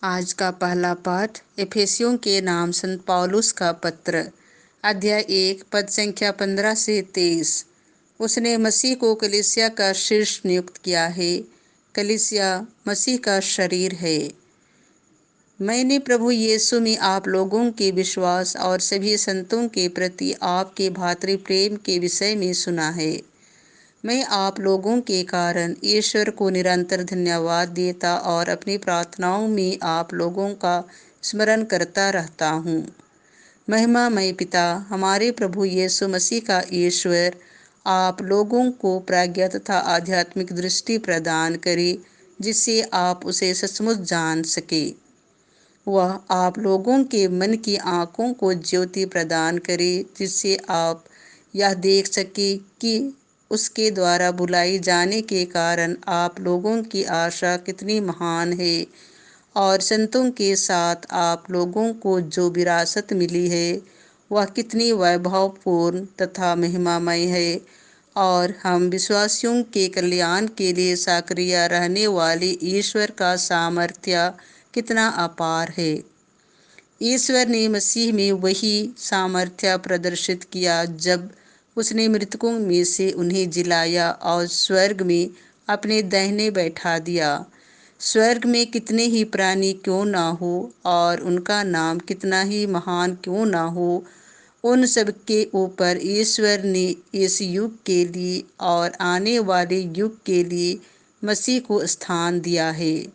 आज का पहला पाठ एफेसियों के नाम संत पौलुस का पत्र, अध्याय 1, पद संख्या 15 से 23। उसने मसीह को कलीसिया का शीर्ष नियुक्त किया है। कलीसिया मसीह का शरीर है। मैंने प्रभु यीशु में आप लोगों के विश्वास और सभी संतों के प्रति आपके भातृ प्रेम के विषय में सुना है। मैं आप लोगों के कारण ईश्वर को निरंतर धन्यवाद देता और अपनी प्रार्थनाओं में आप लोगों का स्मरण करता रहता हूँ। महिमामय पिता, हमारे प्रभु यीशु मसीह का ईश्वर आप लोगों को प्राज्ञा तथा आध्यात्मिक दृष्टि प्रदान करे, जिससे आप उसे सचमुच जान सके। वह आप लोगों के मन की आँखों को ज्योति प्रदान करे, जिससे आप यह देख सके कि उसके द्वारा बुलाई जाने के कारण आप लोगों की आशा कितनी महान है और संतों के साथ आप लोगों को जो विरासत मिली है वह कितनी वैभवपूर्ण तथा महिमामय है, और हम विश्वासियों के कल्याण के लिए सक्रिय रहने वाले ईश्वर का सामर्थ्य कितना अपार है। ईश्वर ने मसीह में वही सामर्थ्य प्रदर्शित किया जब उसने मृतकों में से उन्हें जिलाया और स्वर्ग में अपने दाहिने बैठा दिया। स्वर्ग में कितने ही प्राणी क्यों ना हो और उनका नाम कितना ही महान क्यों ना हो, उन सब के ऊपर ईश्वर ने इस युग के लिए और आने वाले युग के लिए मसीह को स्थान दिया है।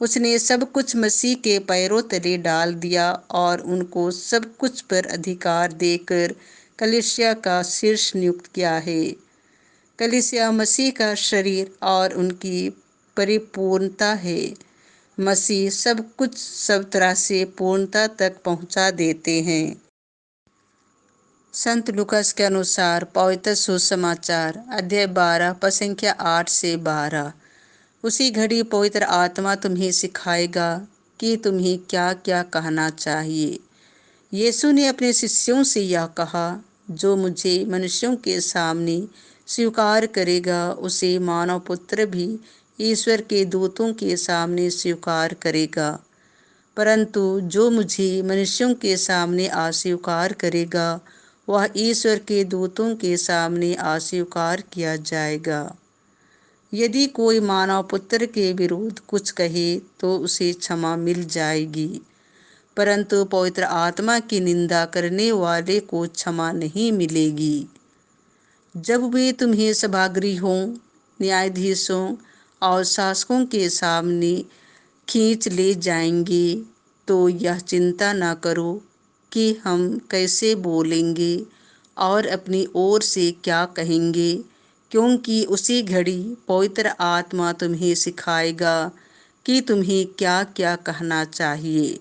उसने सब कुछ मसीह के पैरों तले डाल दिया और उनको सब कुछ पर अधिकार देकर कलीसिया का शीर्ष नियुक्त किया है। कलीसिया मसीह का शरीर और उनकी परिपूर्णता है। मसीह सब कुछ सब तरह से पूर्णता तक पहुंचा देते हैं। संत लूकास के अनुसार पवित्र सुसमाचार, अध्याय 12, पद संख्या 8 से 12। उसी घड़ी पवित्र आत्मा तुम्हें सिखाएगा कि तुम्हें क्या क्या कहना चाहिए। यीशु ने अपने शिष्यों से यह कहा, जो मुझे मनुष्यों के सामने स्वीकार करेगा, उसे मानव पुत्र भी ईश्वर के दूतों के सामने स्वीकार करेगा। परंतु जो मुझे मनुष्यों के सामने अस्वीकार करेगा, वह ईश्वर के दूतों के सामने अस्वीकार किया जाएगा। यदि कोई मानव पुत्र के विरुद्ध कुछ कहे तो उसे क्षमा मिल जाएगी, परंतु पवित्र आत्मा की निंदा करने वाले को क्षमा नहीं मिलेगी। जब वे तुम्हें सभागृहों, न्यायाधीशों और शासकों के सामने खींच ले जाएंगे, तो यह चिंता न करो कि हम कैसे बोलेंगे और अपनी ओर से क्या कहेंगे, क्योंकि उसी घड़ी पवित्र आत्मा तुम्हें सिखाएगा कि तुम्हें क्या क्या कहना चाहिए।